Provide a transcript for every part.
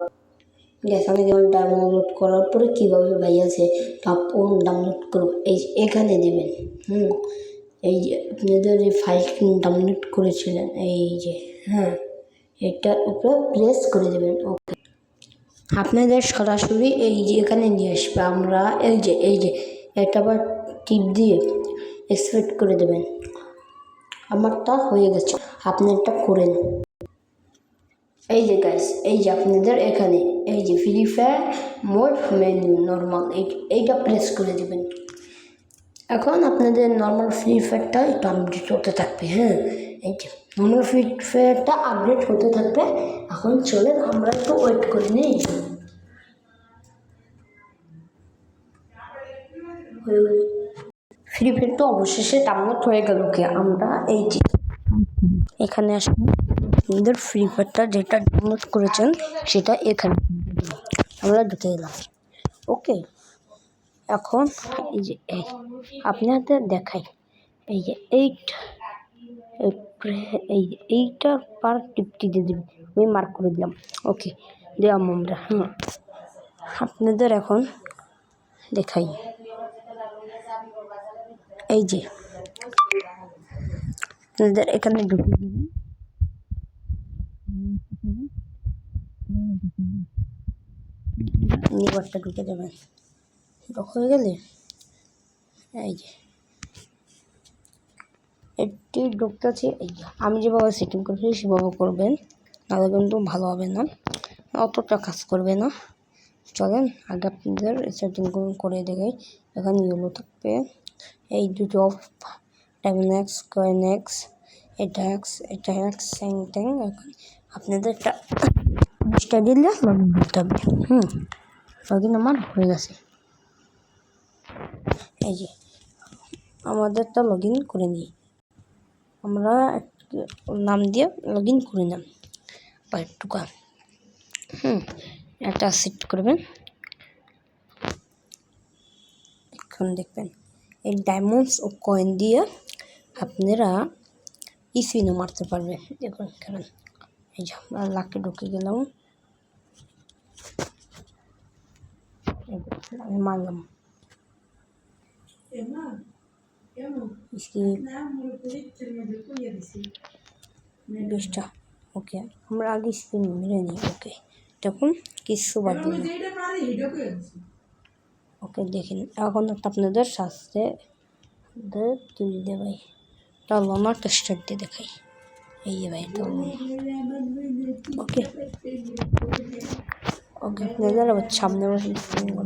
Gas আমি যেমন download করার পরে কীভাবে ভাইয়াছে ডাউনলোড করব এই এখানে দেবেন। এই যে আপনাদের যে ফাইলটি ডাউনলোড করেছিলেন এই যে এটার উপরে প্রেস করে দেবেন। ওকে, আপনাদের সরাসরি এই যে এখানে নিয়ে আসবে। আমরা এই যে এটা আবার টিপ দিয়ে এক্সপোর্ট করে দেবেন। আমারটা হয়ে গেছে, আপনি এটা করেন। এই যে গাইস, এই যে আপনাদের এখানে এই যে free fire mode menu normal এইটা প্রেস করে দেবেন। এখন আপনাদের নর্মাল ফ্রি ফায়ারটা একটু আপডেট হতে থাকবে। এই যে নর্মাল ফ্রি ফায়ারটা আপডেট হতে থাকবে। এখন চলেন আমরা একটু ওয়েট করে নিই। ফ্রি ফায়ার তো অবশেষে ডাউনলোড হয়ে গেল। কি আমরা এই যে এখানে আসবো, আপনাদের ফ্রি ফায়ারটা যেটা ডাউনলোড করেছেন সেটা এখানে আমরা ঢুকে গেলাম। ওকে, এখন এই যে আপনাদের দেখাই এই যে এইটা পার টিপটি দিয়ে দিবেন। আমি মার্ক করে দিলাম। ওকে, দিলাম আমরা। আপনাদের এখন দেখাই এই যে আপনাদের এখানে ঢুকে দিবেন। নিবারটা ঢুকে দেবেন। হয়ে গেলে এই যে এটি ঢুকতেছে। এই যে আমি যেভাবে সেটিং করছি সেভাবে করবেন, নাহলে কিন্তু ভালো হবে না, অতটা কাজ করবে না। চলেন আগে আপনাদের সেটিং করে দেখাই। এখানে ইয়েলো থাকবে, এই দুটো টাইমনেক্স কয়েনেক্স এটা এক্স স্যাং ট্যাং। এখন আপনাদের একটা দিলে লগ ইন করতে হবে। লগ ইন আমার হয়ে গেছে। এই যে আমাদেরটা লগ ইন করে নিই, আমরা নাম দিয়ে লগ ইন করে নিলাম। বা একটুকা এটা সেট করবেন। এখন দেখবেন এই ডায়মন্ডস ও কয়েন দিয়ে আপনারা স্পিনও মারতে পারবেন। দেখুন কেমন, এই যে আমরা লাকে ঢুকে গেলাম, আমি মারলাম বেশটা। ওকে, আমরা আগে স্পিন মেরে নিই। ওকে, দেখুন কিছু বাদ দিই। ওকে, দেখেন এখন আপনাদের শাস্তে তুলে দে ভাই, তাহলে আমার টেস্টার দিয়ে দেখাই। এই যে ভাই ওকে ওকে আপনাদের আবার সামনে বসে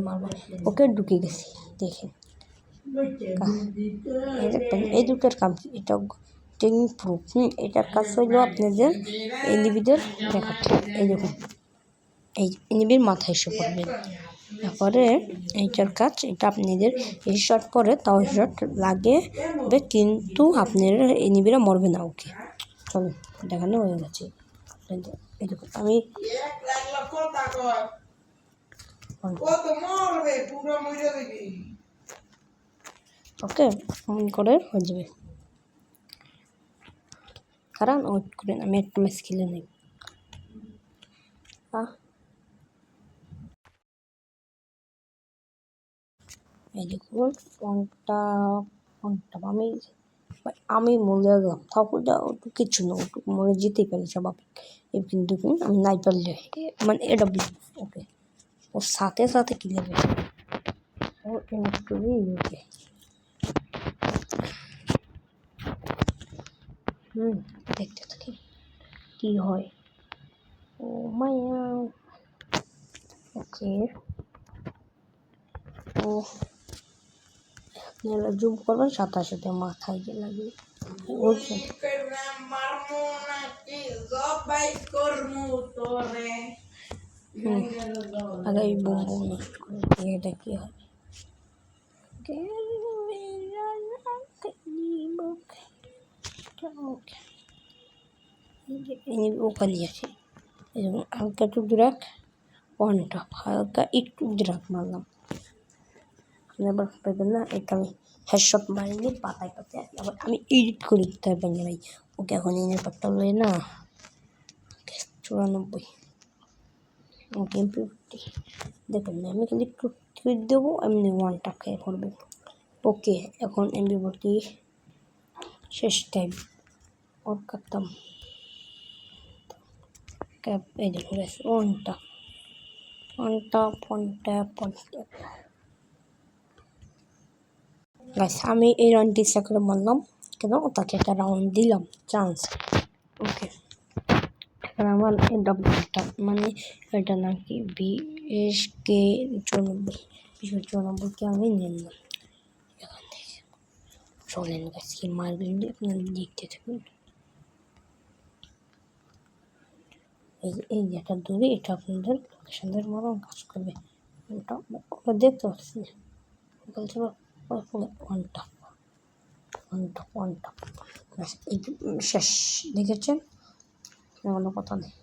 মারবো। ওকে, ঢুকে গেছি। দেখেন দেখবেন এই দুটোর কাজ, এটা টেকনিক প্রুফ। এটার কাজ হইলো আপনাদের এনিবিদের দেখাচ্ছে। এই দেখুন এই এনিবির মাথায় এসে পড়বেন। তারপরে এইটার কাজ, এটা আপনাদের শট পরে তাও শট লাগে, কিন্তু আপনার এনিবিরা মরবে না। ওকে, চলুন দেখানো হয়ে গেছে। এই দেখুন আমি ওকে অন করে হয়ে যাবে। কারণ ওয়েট করেন, আমি একটা ম্যাচ খেলে নেই। এই দেখুন ফোনটা আমি মরে গেলাম, ঠাকুরটা ওটু কিচ্ছু না, ওটু মরে যেতেই পারি স্বাভাবিক। কিন্তু আমি নাই পারলে মানে এটা ওকে, ওর সাথে সাথে কি নেবে ও খুবই ওকে। দেখতে থাকি কি হয়। ও মায়া ওকে, ও আপনারা জুম করবেন সাথে সাথে মাথায় যে লাগবে। আগে এই বোম বোম নষ্ট করে এটা কি হয়। ওখানে আছে হালকা একটু দ্রাক ওয়ানটা, হালকা একটু দ্রাক মারলাম। আবার পাইবেন না, এটা আমি হেডশট মারিনি পাতায় পাতায়। আবার আমি এডিট করে দিতে পারবেন ভাই। ওকে, এখন এই ব্যাপারটা হলো না 94 ওকে এমপি দেখুন আমি কিন্তু একটু টুইট দেবো, এমনি ওয়ানটা খেয়ে করবে। ওকে এখন এমপি শেষ টাইম और खत्म कैप এই দেখুন গাইস ওয়ানটা গাইস আমি এই রাউন্ডটি ইচ্ছা করে মারলাম কেন তাকে একটা রাউন্ড দিলাম চান্স। ওকে এখন আমার এই ডাবলটা মানে এটা নাকি BSK 94 আমি নিলাম এখান থেকে। চলেন গাইস কি মারবেন আপনারা দেখতে থাকুন। এই যেটা দূরে এটা আপনাদের লোকেশনদের মতন কাজ করবে। ওটা দেখতে পাচ্ছি বলছে ওয়ান টপ ব্যাস এই শেষ দেখেছেন কোনো কথা নেই।